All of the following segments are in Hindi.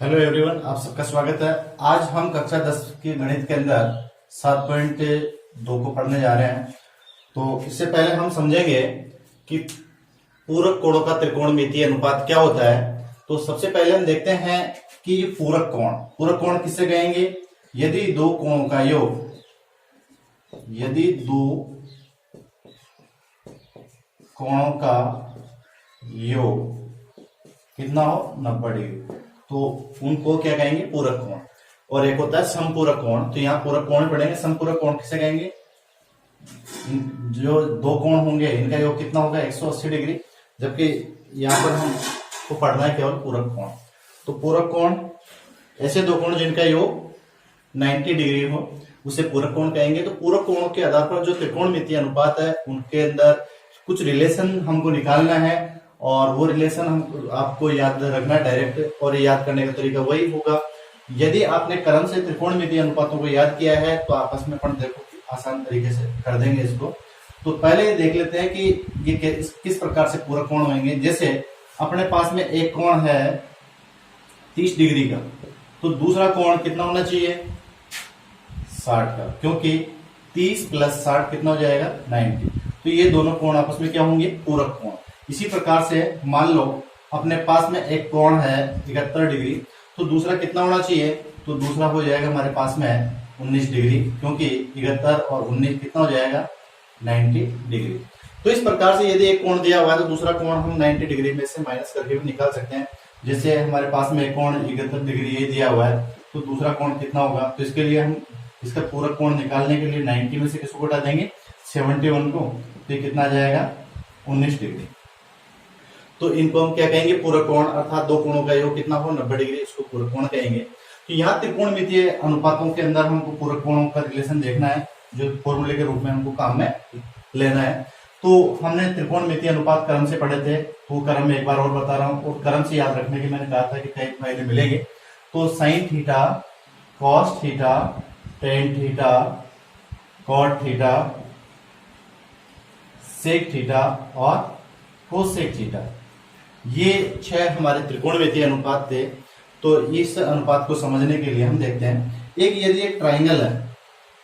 हेलो एवरीवन, आप सबका स्वागत है। आज हम कक्षा 10 के गणित के अंदर 7.2 को पढ़ने जा रहे हैं। तो इससे पहले हम समझेंगे कि पूरक कोणों का त्रिकोणमितीय अनुपात क्या होता है। तो सबसे पहले हम देखते हैं कि ये पूरक कोण किससे कहेंगे। यदि दो कोणों का योग, यदि दो कोणों का योग कितना हो 90 डिग्री, तो उनको क्या कहेंगे, पूरक कोण। और एक होता है समपूरक कोण। तो यहाँ पूरक कोण पढ़ेंगे। समपूरक कोण किसे कहेंगे, जो दो कोण होंगे इनका योग कितना होगा 180 डिग्री, जबकि यहाँ पर हमको पढ़ना है केवल पूरक कोण। तो पूरक कोण ऐसे दो कोण जिनका योग 90 डिग्री हो उसे पूरक कोण कहेंगे। तो पूरक कोणों के आधार पर जो त्रिकोणमितीय अनुपात है उनके अंदर कुछ रिलेशन हमको निकालना है, और वो रिलेशन हम आपको याद रखना डायरेक्ट, और याद करने का तरीका वही होगा। यदि आपने क्रम से त्रिकोणमितीय अनुपातों को याद किया है तो आपस में अपन देखो आसान तरीके से कर देंगे इसको। तो पहले देख लेते हैं कि ये किस प्रकार से पूरक कोण होंगे। जैसे अपने पास में एक कोण है 30 डिग्री का, तो दूसरा कोण कितना होना चाहिए 60 का, क्योंकि 30 + 60 कितना हो जाएगा 90। तो ये दोनों कोण आपस में क्या होंगे, पूरक कोण। इसी प्रकार से मान लो अपने पास में एक कोण है 71 डिग्री, तो दूसरा कितना होना चाहिए, तो दूसरा हो जाएगा हमारे पास में 19 डिग्री, क्योंकि 71 और 19 कितना हो जाएगा 90 डिग्री। तो इस प्रकार से यदि एक कोण दिया हुआ है तो दूसरा कोण हम 90 डिग्री में से माइनस करके भी निकाल सकते हैं। जैसे हमारे पास में एक कोण 71 डिग्री ये दिया हुआ है, तो दूसरा कोण कितना होगा, तो इसके लिए हम इसका पूरक कोण निकालने के लिए 90 में से किसको घटा देंगे 71 को, तो ये कितना आ जाएगा 19 डिग्री। तो इनको हम क्या कहेंगे, पूरक कोण, अर्थात दो कोणों का योग कितना हो 90 डिग्री, इसको पूरक कोण कहेंगे। तो यहाँ त्रिकोणमितीय अनुपातों के अंदर हमको पूरक कोणों का रिलेशन देखना है, जो फॉर्मूले के रूप में हमको काम में लेना है। तो हमने त्रिकोणमितीय अनुपात क्रम से पढ़े थे, तो क्रम में एक बार और बता रहा हूँ, और क्रम से याद रखने की मैंने कहा था कि कई फायदे मिलेंगे। तो sine theta, cos theta, tan theta, cot theta, sec theta और कोसेक थीटा, ये 6 हमारे त्रिकोणमितीय अनुपात थे। तो इस अनुपात को समझने के लिए हम देखते हैं, यदि एक ट्राइंगल है,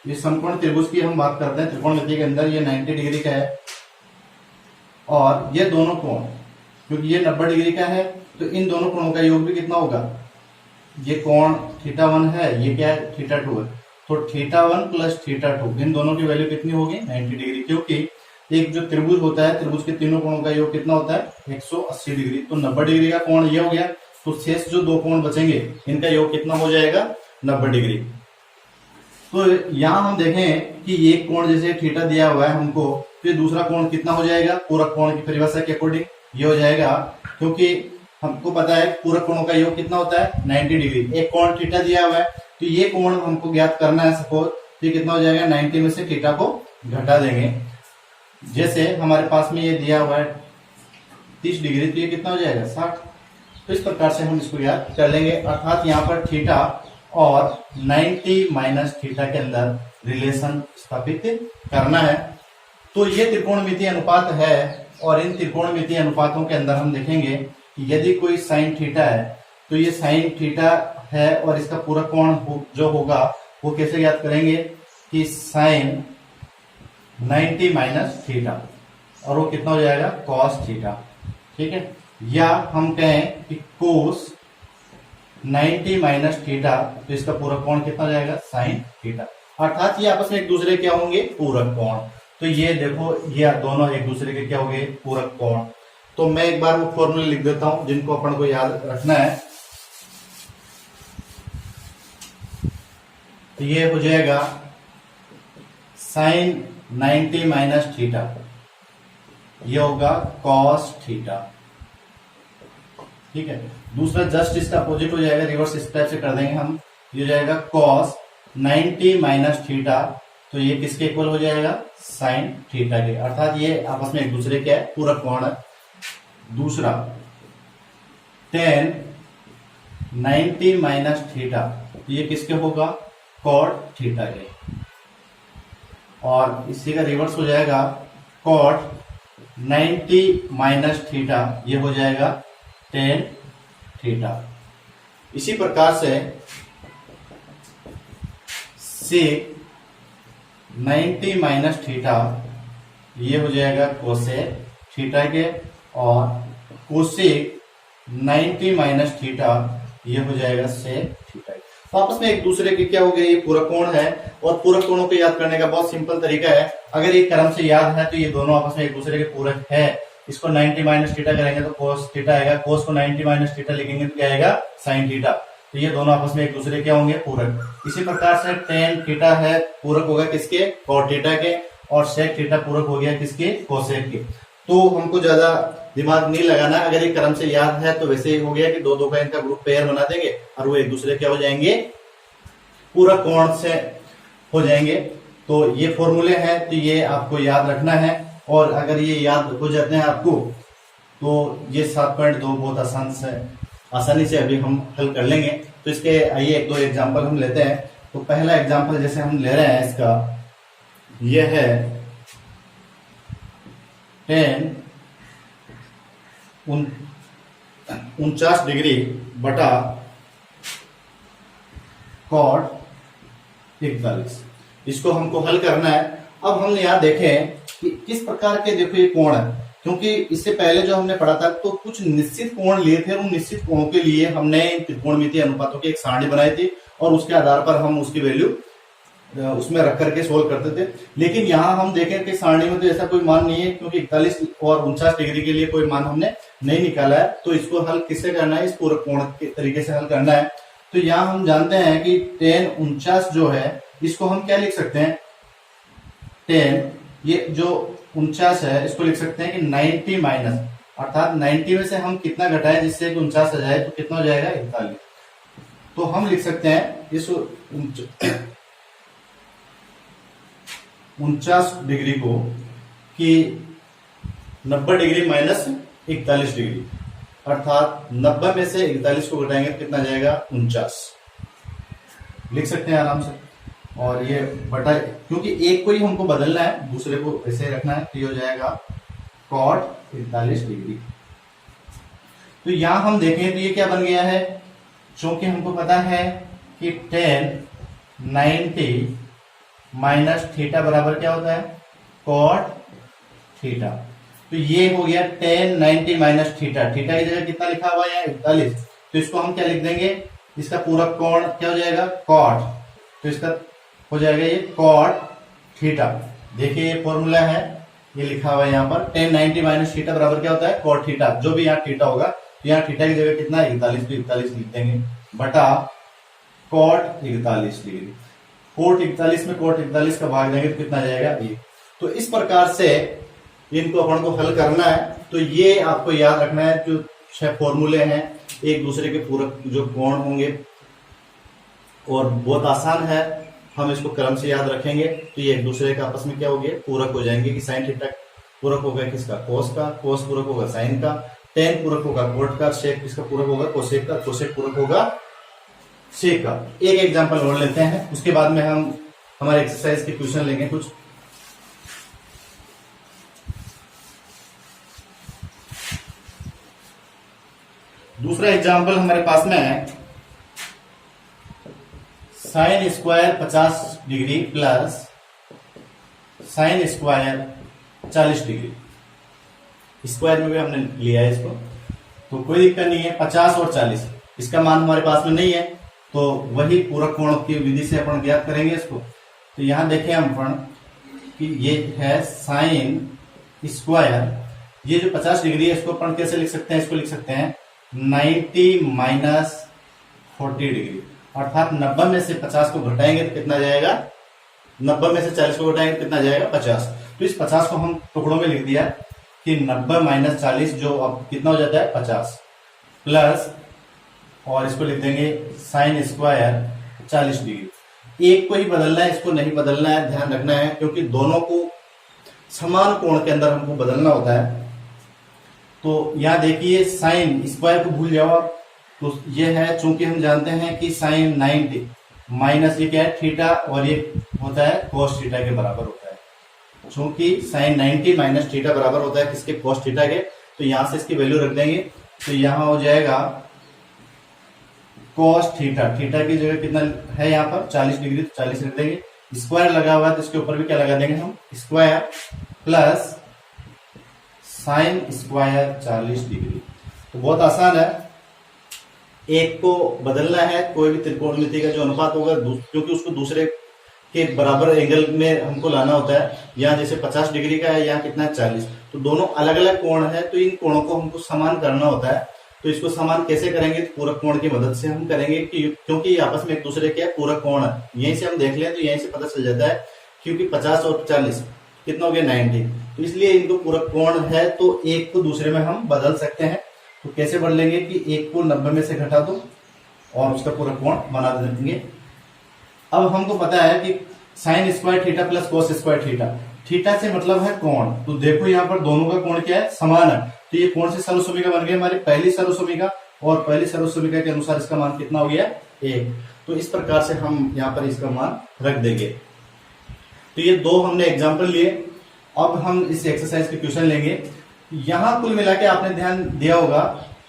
ये समकोण त्रिभुज की हम बात करते हैं त्रिकोणमिति के अंदर, ये 90 डिग्री का है, और ये दोनों कोण क्योंकि ये 90 डिग्री का है, तो इन दोनों कोणों का योग भी कितना होगा, ये कोण θ1 है, ये क्या है θ2 है, तो θ1 + θ2 इन दोनों की वैल्यू कितनी होगी 90 डिग्री। क्योंकि एक जो त्रिभुज होता है, त्रिभुज के तीनों कोणों का योग कितना होता है 180 डिग्री। तो 90 डिग्री का कोण ये हो गया, तो शेष जो दो कोण बचेंगे इनका योग कितना हो जाएगा 90 डिग्री। तो यहाँ हम देखें कि एक कोण जैसे थीटा दिया हुआ है हमको, फिर दूसरा कोण कितना हो जाएगा, पूरक कोण की परिभाषा के अकॉर्डिंग ये हो जाएगा, क्योंकि हमको पता है पूरक कोणों का योग कितना होता है 90 डिग्री। एक कोण थीटा दिया हुआ है, तो ये कोण हमको ज्ञात करना है सपोज, तो कितना हो जाएगा 90 में से थीटा को घटा देंगे। जैसे हमारे पास में ये दिया हुआ है 30 डिग्री, तो ये कितना हो जाएगा 60। तो इस प्रकार से हम इसको याद कर लेंगे, अर्थात यहाँ पर थीटा और 90 माइनस थीटा के अंदर रिलेशन स्थापित करना है। तो ये त्रिकोणमितीय अनुपात है, और इन त्रिकोणमितीय अनुपातों के अंदर हम देखेंगे कि यदि कोई साइन थीटा है, तो ये साइन थीटा है, और इसका पूरक कोण जो होगा वो कैसे ज्ञात करेंगे कि साइन 90 माइनस थीटा, और वो कितना हो जाएगा कॉस थीटा, ठीक है। या हम कहें कि कोस 90 माइनस थीटा, तो इसका पूरक कोण कितना हो जाएगा साइन थीटा, अर्थात ये आपस में एक दूसरे क्या होंगे पूरक कोण। तो ये देखो, ये दोनों एक दूसरे के क्या होंगे पूरक कोण। तो मैं एक बार वो फॉर्मूले लिख देता हूं जिनको अपन को याद रखना है। तो ये हो जाएगा साइन 90 माइनस थीटा, ये होगा कॉस थीटा, ठीक है। दूसरा जस्ट इसका अपोजिट हो जाएगा, रिवर्स इस टाइप से कर देंगे हम, ये हो जाएगा कॉस 90 माइनस थीटा, तो ये किसके इक्वल हो जाएगा साइन थीटा के, अर्थात ये आपस में एक दूसरे के पूरक कोण है। दूसरा tan 90 माइनस थीटा, ये किसके होगा कॉट थीटा के, और इसी का रिवर्स हो जाएगा कॉट 90 माइनस थीटा, ये हो जाएगा tan थीटा। इसी प्रकार से सेक 90 माइनस थीटा ये हो जाएगा कोसेक थीटा के, और कोसेक 90 माइनस थीटा ये हो जाएगा सेक थीटा के। तो आपस में एक दूसरे के क्या हो गया, ये पूरक कोण है, और पूरक कोणों को याद करने का बहुत सिंपल तरीका है। अगर ये क्रम से याद है तो ये दोनों आपस में एक दूसरे के पूरक है। इसको 90 माइनस थीटा करेंगे तो कोस थीटा आएगा, कोस को 90 माइनस थीटा लिखेंगे तो क्या आएगा, साइन थीटा। तो ये दोनों आपस में एक दूसरे क्या होंगे, पूरक। इसी प्रकार से टेन थीटा है, पूरक होगा किसके, कॉट थीटा के, और सेक थीटा पूरक हो गया किसके, कोसेक के। तो हमको ज्यादा दिमाग नहीं लगाना, अगर ये क्रम से याद है तो वैसे ही हो गया कि दो दो का इनका ग्रुप पेयर बना देंगे और वो एक दूसरे क्या हो जाएंगे, पूरक कोण से हो जाएंगे। तो ये फॉर्मूले हैं, तो ये आपको याद रखना है, और अगर ये याद हो जाते हैं आपको तो ये 7.2 बहुत आसानी से अभी हम हल कर लेंगे। तो इसके आइए एक दो एग्जांपल हम लेते हैं। तो पहला एग्जांपल जैसे हम ले रहे हैं इसका, ये है 49 डिग्री बटा कॉट 41। इसको हमको हल करना है। अब हम यहाँ देखें कि किस प्रकार के देखो ये कोण है, क्योंकि इससे पहले जो हमने पढ़ा था तो कुछ निश्चित कोण लिए थे, उन निश्चित कोणों के लिए हमने त्रिकोणमितीय अनुपातों की एक सारणी बनाई थी, और उसके आधार पर हम उसकी वैल्यू उसमें रख करके सोल्व करते थे। लेकिन यहाँ हम देखें कि सारणी में तो ऐसा कोई मान नहीं है, क्योंकि 41 और 49 डिग्री के लिए कोई मान हमने नहीं निकाला है। तो इसको हल किससे करना है, इस पूरक कोण के तरीके से हल करना है। तो यहाँ हम जानते हैं कि tan 49 जो है इसको हम क्या लिख सकते हैं, tan ये जो 49 है इसको लिख सकते हैं कि 90 माइनस, अर्थात 90 में से हम कितना घटाएं जिससे कि 49 आ जाए, तो कितना हो जाएगा, 41। तो हम लिख सकते हैं इस 49 डिग्री को कि 90 डिग्री माइनस 41 डिग्री, अर्थात 90 में से 41 को घटाएंगे तो कितना जाएगा, 49 लिख सकते हैं आराम से। और ये बटा, क्योंकि एक को ही हमको बदलना है, दूसरे को ऐसे रखना है, तो ये हो जाएगा कॉट 41 डिग्री। तो यहां हम देखें तो ये क्या बन गया है, क्योंकि हमको पता है कि tan 90 माइनस थीटा बराबर क्या होता है, कॉट थीटा। तो ये हो गया tan 90 माइनस थीटा, थीटा की जगह कितना लिखा हुआ है, 41। तो इसको हम क्या लिख देंगे, इसका पूरा कोण क्या हो जाएगा, कॉट। तो इसका हो जाएगा ये कॉट थीटा। देखिए ये फॉर्मूला है, ये लिखा हुआ है यहाँ पर, tan 90 माइनस थीटा बराबर क्या होता है, कॉट थीटा। जो भी यहाँ थीटा होगा, तो यहाँ थीटा की जगह कितना, 41, तो 41 लिख देंगे बटा कॉट 41 डिग्री। कॉट 41 में कॉट 41 का भाग देंगे तो कितना जाएगा, ये। तो इस प्रकार से इनको अपन को हल करना है। तो ये आपको याद रखना है, जो 6 फॉर्मूले हैं एक दूसरे के पूरक जो कोण होंगे, और बहुत आसान है, हम इसको क्रम से याद रखेंगे तो ये एक दूसरे का आपस में क्या हो गया, पूरक हो जाएंगे। कि साइन थीटा पूरक होगा किसका, कोस का, कोस पूरक होगा साइन का, टेन पूरक होगा कोट का, सेक किसका पूरक होगा, कोसेक का, कोसेक पूरक होगा सेक का। एक एग्जांपल और लेते हैं, उसके बाद में हम हमारे एक्सरसाइज के क्वेश्चन लेंगे कुछ। दूसरा एग्जांपल हमारे पास में है sine square 50 degree plus sine square 40 degree. Square में भी हमने लिया है इसको, तो कोई दिक्कत नहीं है। 50 और 40 इसका मान हमारे पास में नहीं है, तो वही पूरक कोण की विधि से अपन ज्ञात करेंगे इसको। तो यहां देखें हम अपन कि ये है साइन स्क्वायर, ये जो 50 डिग्री है इसको अपन कैसे लिख सकते हैं, इसको लिख सकते हैं 90 माइनस 40 डिग्री, अर्थात 90 में से 50 को घटाएंगे तो कितना जाएगा, 90 में से 40 को घटाएंगे तो कितना जाएगा, 50। तो इस 50 को हम टुकड़ों में लिख दिया कि 90 माइनस 40 जो अब कितना हो जाता है 50, प्लस और इसको लिख देंगे साइन स्क्वायर 40 डिग्री। एक को ही बदलना है, इसको नहीं बदलना है, ध्यान रखना है, क्योंकि दोनों को समान कोण के अंदर हमको बदलना होता है। तो यहां देखिए साइन स्क्वायर को भूल जाओ, तो ये है, चूंकि हम जानते हैं कि साइन 90 माइनस ये क्या है थीटा, और ये होता है cos थीटा के बराबर होता है। चूंकि साइन 90 माइनस थीटा बराबर होता है किसके, cos थीटा के, तो यहां से इसकी वैल्यू रख देंगे। तो यहां हो जाएगा कॉस थीटा, थीटा की जगह कितना है यहाँ पर 40 डिग्री, तो 40 लिख देंगे। स्क्वायर लगा हुआ है तो इसके ऊपर भी क्या लगा देंगे हम, square plus sine square 40 degree. तो बहुत आसान है, एक को बदलना है, कोई भी त्रिकोणमिति का जो अनुपात होगा क्योंकि उसको दूसरे के बराबर एंगल में हमको लाना होता है। यहाँ जैसे 50 डिग्री का है, यहाँ कितना है 40, तो दोनों अलग अलग कोण है, तो इन कोणों को हमको समान करना होता है। तो इसको समान कैसे करेंगे, तो पूरक कोण की मदद से हम करेंगे क्योंकि ये आपस में एक दूसरे के पूरक कोण है। यहीं से हम देख लें तो यहीं से पता चल जाता है, क्योंकि 50 और 40 कितना हो गया 90, तो इसलिए इनको पूरक कोण है, तो एक को दूसरे में हम बदल सकते हैं। तो कैसे बदलेंगे कि एक को 90 में से घटा दो और उसका पूरक कोण बना देंगे। अब हमको पता है कि sine square theta plus cos square theta, theta से मतलब है कोण, तो देखो यहाँ पर दोनों का कोण क्या है, समान है, तो ये कौन सी सर्वसभ्यिका बन गई हमारी, पहली सर्वसभ्यिका, और पहली सर्वसभ्यिका के अनुसार इसका मान कितना हो गया 1। तो इस प्रकार से हम यहाँ पर इसका मान रख देंगे। तो ये दो हमने एग्जाम्पल लिए। अब हम इस एक्सरसाइज के क्वेश्चन लेंगे। यहाँ कुल मिला के आपने ध्यान दिया होगा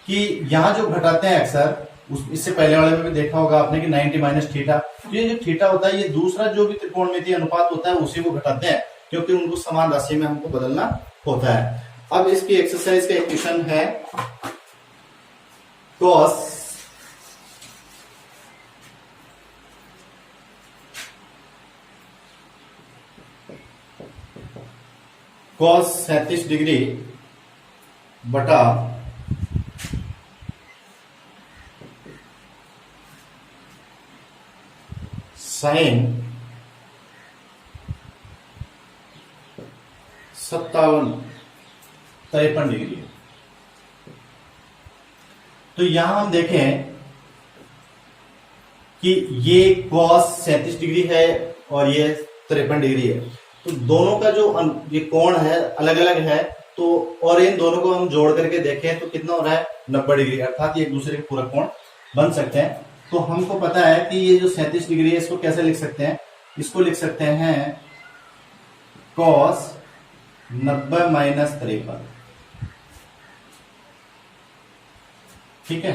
कि यहाँ जो घटाते हैं अक्सर, इससे पहले वाले में भी देखा होगा आपने कि 90 माइनस थीटा, तो ये जो थीटा होता है ये दूसरा जो भी त्रिकोणमितीय अनुपात होता है उसी को घटाते हैं, क्योंकि उनको समान राशि में हमको बदलना होता है। अब इसकी एक्सरसाइज का एक क्वेश्चन है, कॉस 37 डिग्री बटा साइन 53 डिग्री। तो यहां हम देखें कि ये कॉस 37 डिग्री है और ये 53 डिग्री है, तो दोनों का जो ये कोण है अलग अलग है, तो और इन दोनों को हम जोड़ करके देखें तो कितना हो रहा है 90 डिग्री, अर्थात ये एक दूसरे के पूरक कोण बन सकते हैं। तो हमको पता है कि ये जो 37 डिग्री है इसको कैसे लिख सकते हैं, इसको लिख सकते हैं कॉस 90 माइनस 53, ठीक है,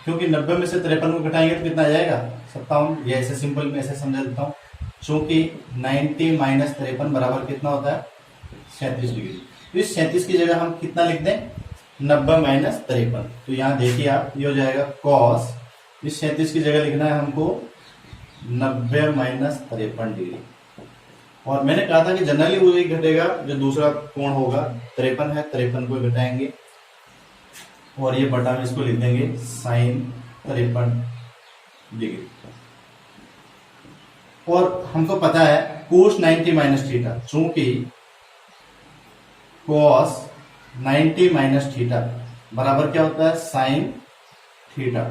क्योंकि 90 में से 53 को घटाएंगे तो कितना आ जाएगा 57। ये ऐसे सिंपल में ऐसे समझा देता हूं, चूंकि 90 माइनस 53 बराबर कितना होता है 37 डिग्री। तो इस 37 की जगह हम कितना लिख दें 90 माइनस 53। तो यहां देखिए आप, ये हो जाएगा कॉस, इस 37 की जगह लिखना है हमको 90 माइनस 53 डिग्री। और मैंने कहा था कि जनरली वो एक घटेगा जो दूसरा कोण होगा, 53 है, 53 को घटाएंगे और ये बटा में इसको लिख देंगे साइन 53 डिग्री। और हमको पता है कोस 90 माइनस थीटा, चूंकि कॉस 90 माइनस थीटा बराबर क्या होता है साइन थीटा,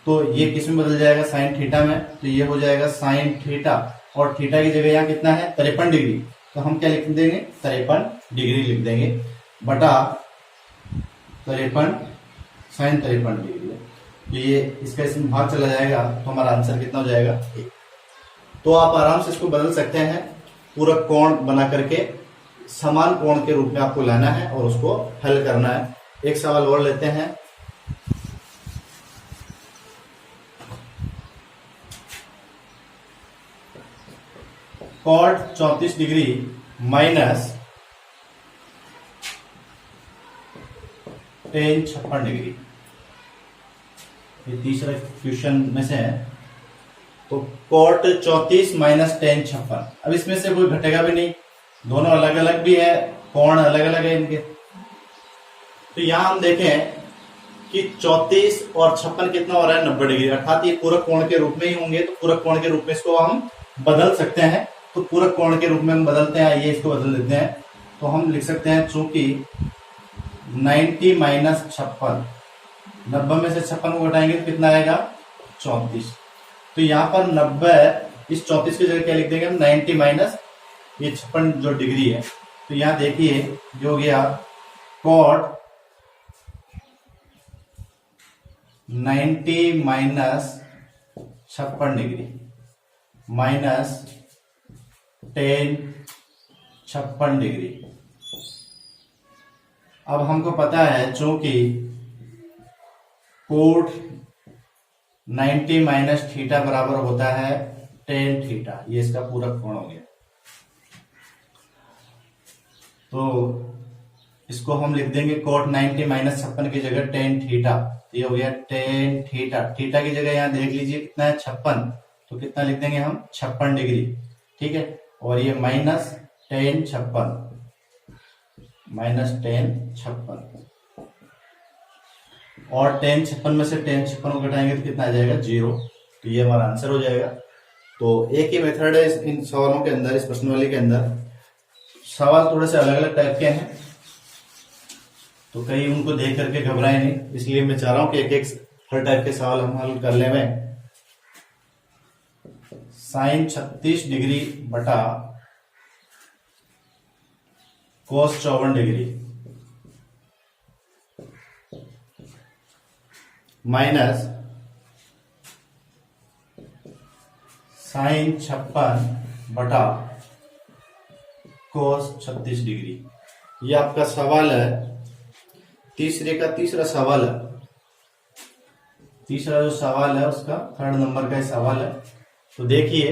तो ये किस में बदल जाएगा साइन थीटा में, तो ये हो जाएगा साइन थीटा, और थीटा की जगह यहाँ कितना है 53 डिग्री, तो हम क्या लिख देंगे 53 डिग्री लिख देंगे बटा 53 साइन 53 डिग्री। तो ये इसका इसमें भाग चला जाएगा तो हमारा आंसर कितना हो जाएगा 1। तो आप आराम से इसको बदल सकते हैं, पूरक कोण बना करके समान कोण के रूप में आपको लाना है और उसको हल करना है। एक सवाल और लेते हैं, cot 34 degree minus tan 56 degree, ये तीसरा क्वेश्चन में से है। तो कॉट 34 माइनस टेन 56, अब इसमें से कोई घटेगा भी नहीं, दोनों अलग अलग भी है, कोण अलग अलग है इनके। तो यहां हम देखें कि 34 और 56 कितना हो रहा है 90 डिग्री, अर्थात ये पूरक कोण के रूप में ही होंगे, तो पूरक कोण के रूप में इसको हम बदल सकते हैं। तो पूरक कोण के रूप में हम बदलते हैं, आइए इसको बदल देते हैं। तो हम लिख सकते हैं चूंकि 90 माइनस 56, 90 में से 56 को घटाएंगे तो कितना आएगा 34। तो यहाँ पर 90, इस 34 की जगह क्या लिख देंगे हम 90 माइनस ये 56 जो डिग्री है। तो यहाँ देखिए जो हो गया कॉट 90 माइनस 56 डिग्री माइनस टेन 56 डिग्री। अब हमको पता है चूंकि कोट 90 माइनस थीटा बराबर होता है टेन थीटा। ये इसका पूरक कोण हो गया। तो इसको हम लिख देंगे कोट 90 माइनस 56 की जगह टेन थीटा। ये हो गया टेन थीटा। थीटा की जगह यहाँ देख लीजिए कितना है 56, तो कितना लिख देंगे हम 56 डिग्री। ठीक है, और ये माइनस टेन 56, माइनस टेन 56, और टेन 56 में से टेन 56 को घटाएंगे तो कितना आ जाएगा 0। तो ये हमारा आंसर हो जाएगा। तो एक ही मेथड है इन सवालों के अंदर, इस प्रश्नवाली के अंदर। सवाल थोड़े से अलग अलग टाइप के हैं, तो कहीं उनको देख करके घबराए नहीं, इसलिए मैं चाह रहा हूं कि एक एक हर टाइप के सवाल हम हल कर ले। साइन 36 डिग्री बटा कोस 54 डिग्री माइनस साइन 56 बटा कोस 36 डिग्री। ये आपका सवाल है तीसरे का तीसरा सवाल है। तीसरा जो सवाल है उसका 3rd नंबर का सवाल है। तो देखिए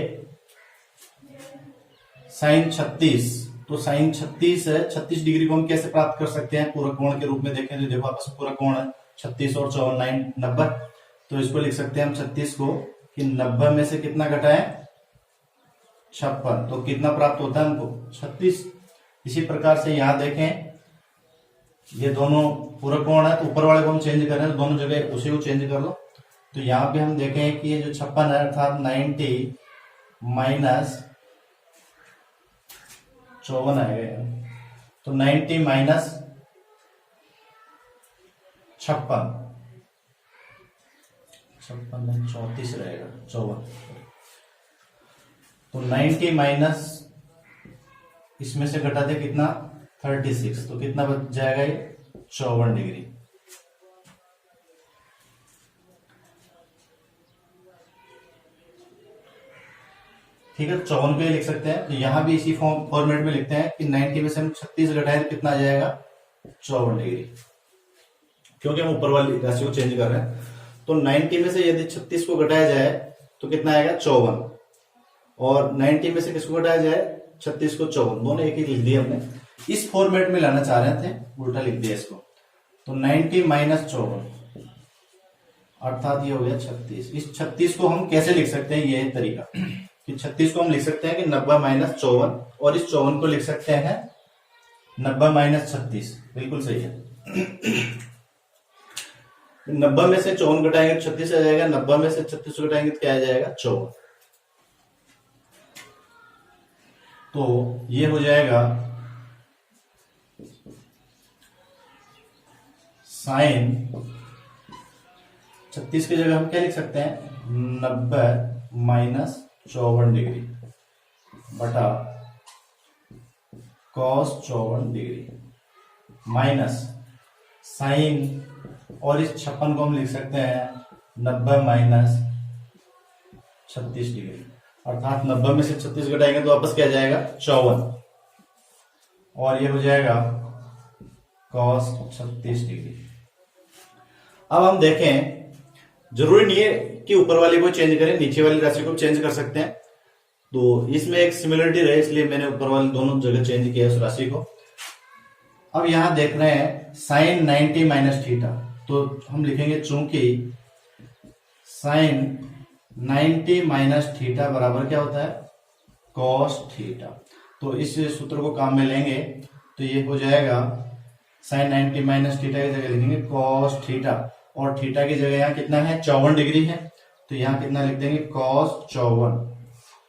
साइन 36, तो साइन 36 है, 36 डिग्री को हम कैसे प्राप्त कर सकते हैं पूरक कोण के रूप में? देखें तो देखो आपस में पूरक कोण है 36 और 54 90। तो इसको लिख सकते हैं हम 36 को कि 90 में से कितना घटाएं 56, तो कितना प्राप्त होता है हमको 36। इसी प्रकार से यहां देखें ये दोनों पूरक कोण है, तो ऊपर वाले को हम चेंज कर रहे हैं, तो दोनों जगह उसी को चेंज कर लो। तो यहां पे हम देखें कि ये जो 56 है अर्थात 90 माइनस 54 आएगा, तो 90 माइनस 56, 34 रहेगा 54। तो 90 माइनस इसमें से घटा दे कितना 36, तो कितना बच जाएगा ये 54 डिग्री। ठीक है, 54 को ही लिख सकते हैं। तो यहां भी इसी फॉर्मेट में लिखते हैं कि 90 में से हम 36 घटाएं तो कितना आ जाएगा 54 डिग्री, क्योंकि हम ऊपर वाली राशि को चेंज कर रहे हैं। तो 90 में से यदि 36 को घटाया जाए तो कितना आएगा 54, और 90 में से किसको घटाया जाए 36 को 54, दोनों एक ही लिख दिए हमने। इस फॉर्मेट में लाना चाह रहे थे, उल्टा लिख दिया इसको। तो 90 माइनस 54 अर्थात ये हो गया 36। इस 36 को हम कैसे लिख सकते हैं, ये तरीका कि 36 को हम लिख सकते हैं कि 90 माइनस 54, और इस 54 को लिख सकते हैं 90 माइनस 36। बिल्कुल सही है। 90 में से 54 घटाएंगे तो 36 आ जाएगा, 90 में से 36 घटाएंगे तो क्या आ जाएगा 54। तो ये हो जाएगा साइन 36 की जगह हम क्या लिख सकते हैं 90 माइनस 54 डिग्री बटा कॉस 54 डिग्री माइनस साइन, और इस 56 को हम लिख सकते हैं 90 माइनस 36 डिग्री, अर्थात 90 में से 36 घटाएंगे तो वापस क्या आ जाएगा 54, और ये हो जाएगा कॉस 36 डिग्री। अब हम देखें, जरूरी नहीं है कि ऊपर वाली को चेंज करें, नीचे वाली राशि को चेंज कर सकते हैं। तो इसमें एक सिमिलरिटी रहे इसलिए मैंने ऊपर वाली दोनों जगह चेंज किया उस राशि को। अब यहां देख रहे हैं साइन 90 माइनस थीटा, तो हम लिखेंगे चूंकि साइन 90 माइनस थीटा बराबर क्या होता है कॉस थीटा। तो इस सूत्र को काम में लेंगे तो ये हो जाएगा साइन 90 माइनस थीटा की जगह लिखेंगे कॉस थीटा, और थीटा की जगह यहाँ कितना है 54 डिग्री है, तो यहाँ कितना लिख देंगे कॉस 54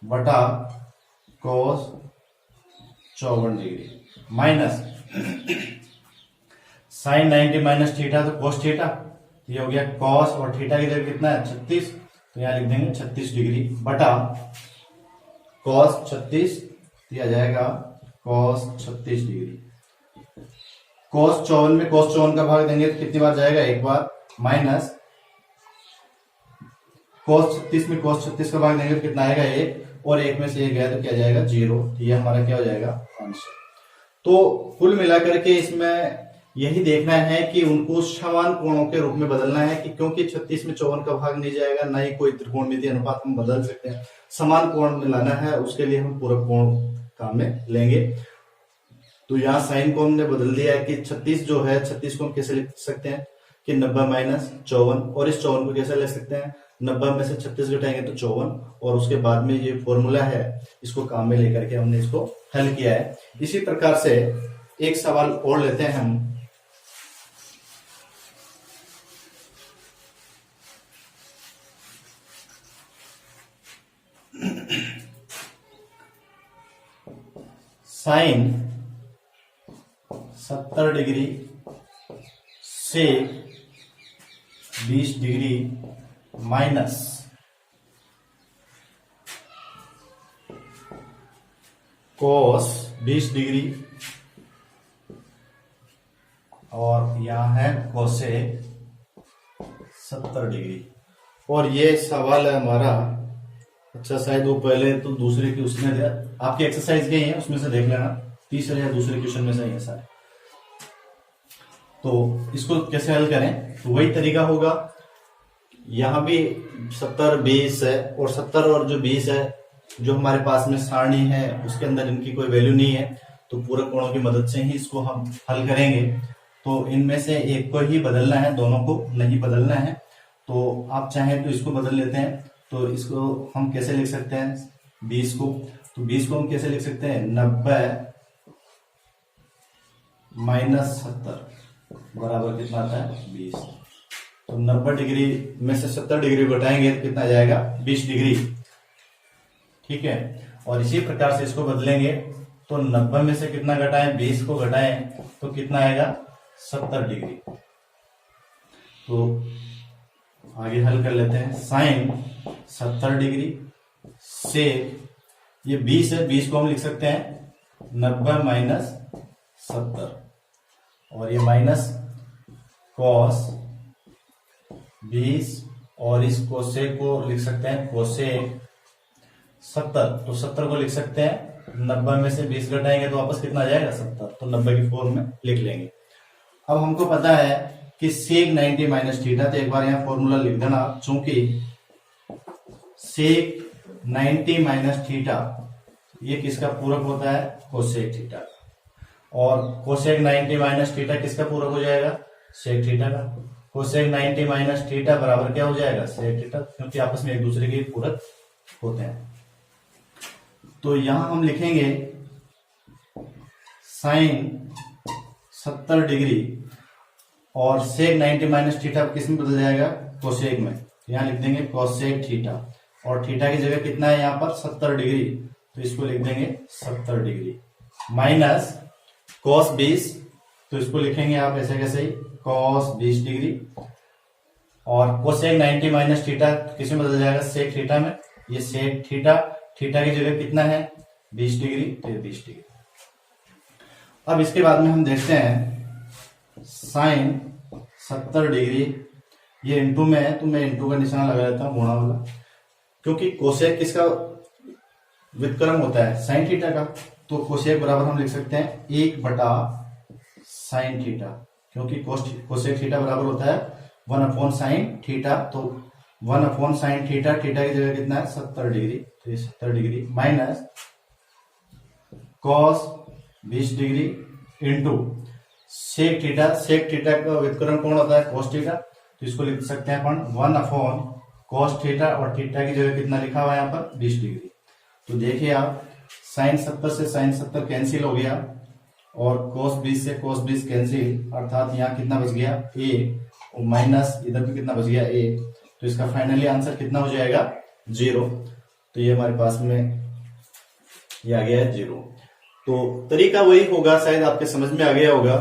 बटा cos 54 degree minus sine 90 minus theta तो कॉस थीटा, ये हो गया कॉस, और थीटा की जगह कितना है 36, तो यहाँ लिख देंगे 36 डिग्री बटा कॉस 36, दिया जाएगा कॉस 36 डिग्री। कॉस 54 में कॉस 54 का भाग देंगे तो कितनी बार जाएगा एक बार, माइनस कॉस 36 में कॉस 36 का भाग देंगे तो कितना आएगा एक, और एक में से एक गया तो क्या जाएगा 0। तो ये हमारा क्या हो जाएगा आंसर। तो कुल मिलाकर के इसमें यही देखना है कि उनको समान कोणों के रूप में बदलना है, कि क्योंकि 36 में 54 का भाग नहीं जाएगा, ना ही कोई त्रिकोणमिति अनुपात हम बदल सकते हैं। समान कोण में लाना है, उसके लिए हम पूरक कोण काम में लेंगे। तो यहाँ साइन को हमने बदल दिया है कि 36 जो है, 36 को हम कैसे लिख सकते हैं कि 90 माइनस 54, और इस 54 को कैसे लिख सकते हैं, 90 में से 36 घटाएंगे तो 54, और उसके बाद में ये फॉर्मूला है, इसको काम में लेकर के हमने इसको हल किया है। इसी प्रकार से एक सवाल और लेते हैं हम। साइन 70 डिग्री से 20 डिग्री माइनस कोस 20 डिग्री, और यहां है कोसेक 70 डिग्री। और ये सवाल है हमारा, अच्छा शायद वो पहले तो दूसरे की उसने दिया, आपकी एक्सरसाइज गई है उसमें से देख लेना, तीसरे या दूसरे क्वेश्चन में से ही है सारे। तो इसको कैसे हल करें, तो वही तरीका होगा, यहां भी 70 20 है, और 70 और जो 20 है, जो हमारे पास में सारणी है उसके अंदर इनकी कोई वैल्यू नहीं है, तो पूरक कोणों की मदद से ही इसको हम हल करेंगे। तो इनमें से एक को ही बदलना है, दोनों को नहीं बदलना है। तो आप चाहें तो इसको बदल लेते हैं, तो इसको हम कैसे लिख सकते हैं 20 को, तो 20 को हम कैसे लिख सकते हैं 90 माइनस 70 बराबर कितना आता है 20। तो 90 डिग्री में से 70 डिग्री घटाएंगे तो कितना आ जाएगा 20 डिग्री, ठीक है। और इसी प्रकार से इसको बदलेंगे, तो 90 में से कितना घटाएं 20 को घटाएं तो कितना आएगा 70 डिग्री। तो आगे हल कर लेते हैं, साइन 70 डिग्री से, ये 20 है, 20 को हम लिख सकते हैं 90 माइनस 70, और ये माइनस कॉस 20, और इस कोसेक को लिख सकते हैं कोसेक 70। तो 70 को लिख सकते हैं 90 में से 20 घटाएंगे तो वापस कितना आ जाएगा 70, तो 90 की फॉर्म में लिख लेंगे। अब हमको पता है कि सेक 90 माइनस थीटा, तो एक बार यहाँ फॉर्मूला लिख देना, चूंकि सेक 90 माइनस थीटा ये किसका पूरक होता है कोसेक थीटा, और कोसेक 90 माइनस थीटा किसका पूरक हो जाएगा सेक थीटा का। कोसेक 90 माइनस थीटा बराबर क्या हो जाएगा सेक थीटा, क्योंकि आपस में एक दूसरे के पूरक होते हैं। तो यहां हम लिखेंगे साइन 70 डिग्री और सेक 90 माइनस थीटा किस में बदल जाएगा कोसेक में, यहां लिख देंगे कोसेक थीटा, और थीटा की जगह कितना है यहाँ पर 70 डिग्री, तो इसको लिख देंगे 70 डिग्री माइनस कॉस 20, तो इसको लिखेंगे आप ऐसे कैसे ही कॉस 20 डिग्री, और कोसेक 90 माइनस थीटा किस में बदल जाएगा सेक थीटा में, ये सेक थीटा, थीटा की जगह कितना है 20 डिग्री, तो 20 डिग्री। अब इसके बाद में हम देखते हैं साइन 70 डिग्री, ये इंटू में है तो मैं इंटू का निशान लगा देता हूं गुणा वाला, क्योंकि कोसेक किसका व्युत्क्रम होता है साइन थीटा का, तो कोसेक बराबर हम लिख सकते हैं 1 बटा साइन थीटा, क्योंकि कोसेक थीटा बराबर होता है 1 अपॉन साइन थीटा, तो 1 अपॉन साइन थीटा, थीटा की जगह कितना है 70 डिग्री, तो 70 degree minus cos 20 degree into sec theta, sec theta का व्युत्क्रम कौन होता है cos थीटा, तो इसको लिख सकते हैं अपन 1 अपॉन cos थीटा, और थीटा की जगह कितना लिखा हुआ है यहाँ पर 20 डिग्री। तो देखिए आप साइन 70 से साइन 70 कैंसिल हो गया, और cos 20 से cos 20 कैंसिल, अर्थात यहाँ कितना बच गया a, और माइनस इधर भी कितना बच गया a, तो इसका फाइनली आंसर कितना हो जाएगा 0। तो ये हमारे पास में ये आ गया है 0। तो तरीका वही होगा, शायद आपके समझ में आ गया होगा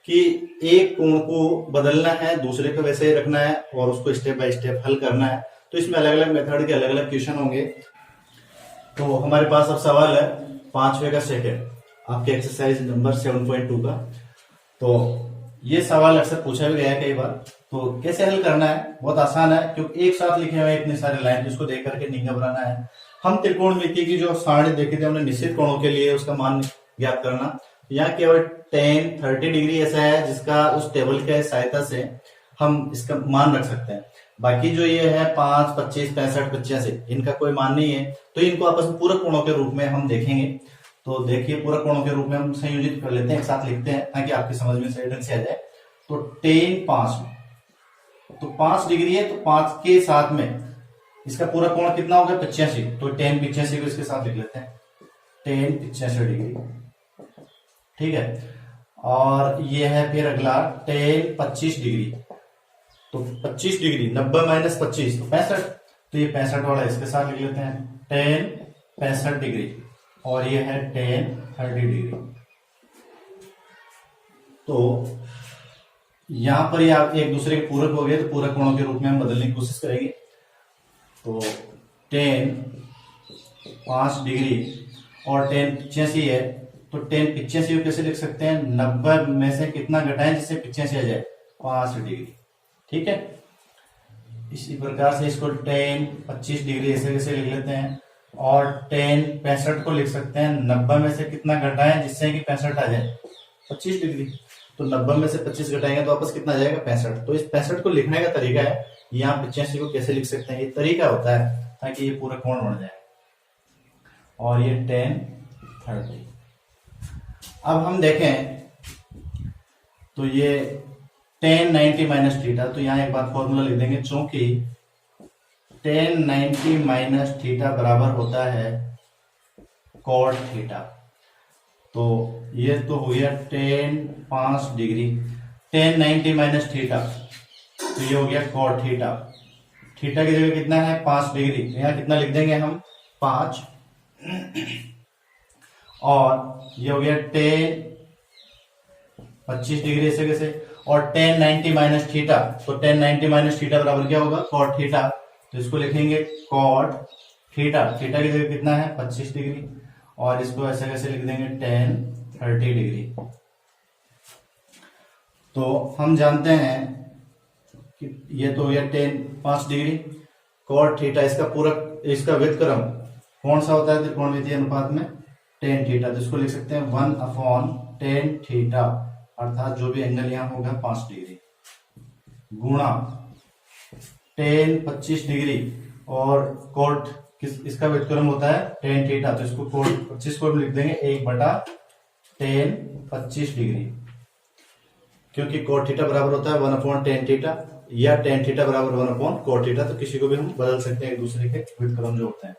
कि एक कोण को बदलना है, दूसरे को वैसे ही रखना है, और उसको स्टेप बाय स्टेप हल करना है। तो इसमें अलग अलग मेथड के अलग अलग क्वेश्चन होंगे। तो हमारे पास अब सवाल है 5वें का सेकंड, आपके एक्सरसाइज नंबर 7.2 का। तो ये सवाल अक्सर पूछा भी गया है कई बार, तो कैसे हल करना है, बहुत आसान है, क्योंकि एक साथ लिखे हुए इतने सारे लाइन, जिसको देख करके नहीं घबराना है। हम त्रिकोणमिति की जो सारणी देखी थी हमने, निश्चित कोणों के लिए उसका मान ज्ञात करना, यहाँ केवल 10-30 डिग्री ऐसा है जिसका उस टेबल के सहायता से हम इसका मान रख सकते हैं। बाकी जो ये है 5, 25, 65, 85 इनका कोई मान नहीं है, तो इनको आपस में पूरक कोणों के रूप में हम देखेंगे। तो देखिए पूरक कोणों के रूप में हम संयोजित कर लेते हैं, एक साथ लिखते हैं ताकि आपकी समझ में सही ढंग से आ जाए। तो 10 5 तो 5 डिग्री है, तो 5 के साथ में इसका पूरा कोण कितना होगा 85, तो 10 85 को इसके साथ लिख लेते हैं 10 85 डिग्री, ठीक है। और ये है फिर अगला 10 25 डिग्री, तो 25 डिग्री 90 माइनस 25 तो 65, तो ये 65 वाला इसके साथ लिख लेते हैं 10 65 डिग्री, और ये है 10 30 डिग्री। तो यहां पर ये आप एक दूसरे के पूरक हो गए, तो पूरक कोणों के रूप में हम बदलने की कोशिश करेंगे। तो 10 5 डिग्री और 10 85 है, तो 10 85 को कैसे लिख सकते हैं, 90 में से कितना घटाएं जिससे 85 आ जाए 5 डिग्री, ठीक है। इसी प्रकार से इसको 10 25 डिग्री ऐसे कैसे लिख लेते हैं, और 10 65 को लिख सकते हैं 90 में से कितना घटाएं जिससे कि 65 आ जाए 25 डिग्री। तो 90 में से 25 घटाएंगे तो वापस कितना आ जाएगा 65। तो इस 65 को लिखने का तरीका है, यहाँ 85 को कैसे लिख सकते हैं, ये तरीका होता है ताकि ये पूरा कोण बन जाए। और ये 10 30। अब हम देखें तो ये 10 90 माइनस थीटा, तो यहाँ एक बार फॉर्मूला लिख देंगे, चूंकि 10 90 माइनस थीटा बराबर होता है कॉट थीटा। तो ये तो हो गया 10 5 डिग्री, 10 90 माइनस थीटा, तो ये हो गया कॉट थीटा। थीटा की जगह कितना है 5 डिग्री, तो यहाँ कितना लिख देंगे हम 5, और ये हो गया 10 25 डिग्री ऐसे कैसे, और 10 90 माइनस थीटा, तो 10 90 माइनस थीटा बराबर क्या होगा कॉट थीटा, तो इसको लिखेंगे कॉट थीटा। थीटा की जगह कितना है 25 डिग्री, और इसको ऐसे कैसे लिख देंगे 10 30 डिग्री। तो हम जानते हैं कि ये तो हो गया 10 5 डिग्री कॉट थीटा, इसका पूरक इसका व्युत्क्रम कौन सा होता है त्रिकोणमितीय अनुपात में, tan थीटा। तो इसको लिख सकते हैं 1/tan थीटा, अर्थात जो भी एंगल यहां होगा 5 डिग्री, गुणा tan 25 डिग्री, और कोट इसका व्युत्क्रम होता है tan थीटा, तो इसको कोट 25 को लिख देंगे 1/tan 25 डिग्री, क्योंकि कोट थीटा बराबर होता है 1/tan थीटा, या tan थीटा बराबर 1/cot थीटा, तो किसी को भी हम बदल सकते हैं एक दूसरे के व्युत्क्रम जो होते हैं।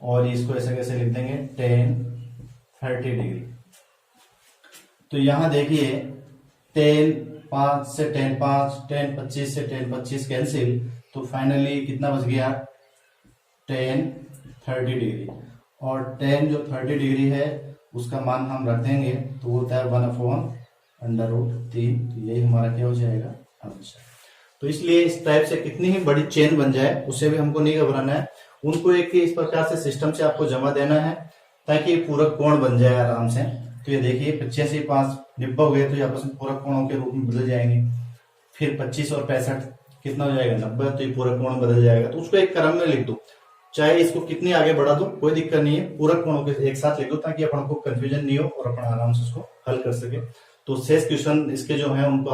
और इसको ऐसे कैसे लिख देंगे tan 30 डिग्री। तो यहां देखिए tan 5 से tan 5, tan 25 से tan 25 कैंसिल, तो फाइनली कितना बच गया tan 30 डिग्री, और tan जो 30 डिग्री है उसका मान हम रख देंगे, तो वो होता है 1/√3, तो यही हमारा क्या हो जाएगा आंसर। तो इसलिए इस टाइप से कितनी ही बड़ी चेन बन जाए उससे भी हमको नहीं घबराना है, उनको एक इस प्रकार से सिस्टम से आपको जमा देना है ताकि पूरक कोण बन जाए आराम से। तो ये देखिए 85 5 डिब्बा हो गए, तो ये आपस में पूरक कोणों के रूप में बदल जाएंगे। फिर 25 और 65 कितना हो जाएगा 90, तो ये पूरक कोण बदल जाएगा। तो उसको एक क्रम में लिख दो, चाहे इसको कितनी आगे बढ़ा दो कोई दिक्कत नहीं है, पूरक कोणों के एक साथ लिख दो ताकि अपन को कंफ्यूजन नहीं हो और अपन आराम से उसको हल कर सके। तो शेष क्वेश्चन इसके जो है उनको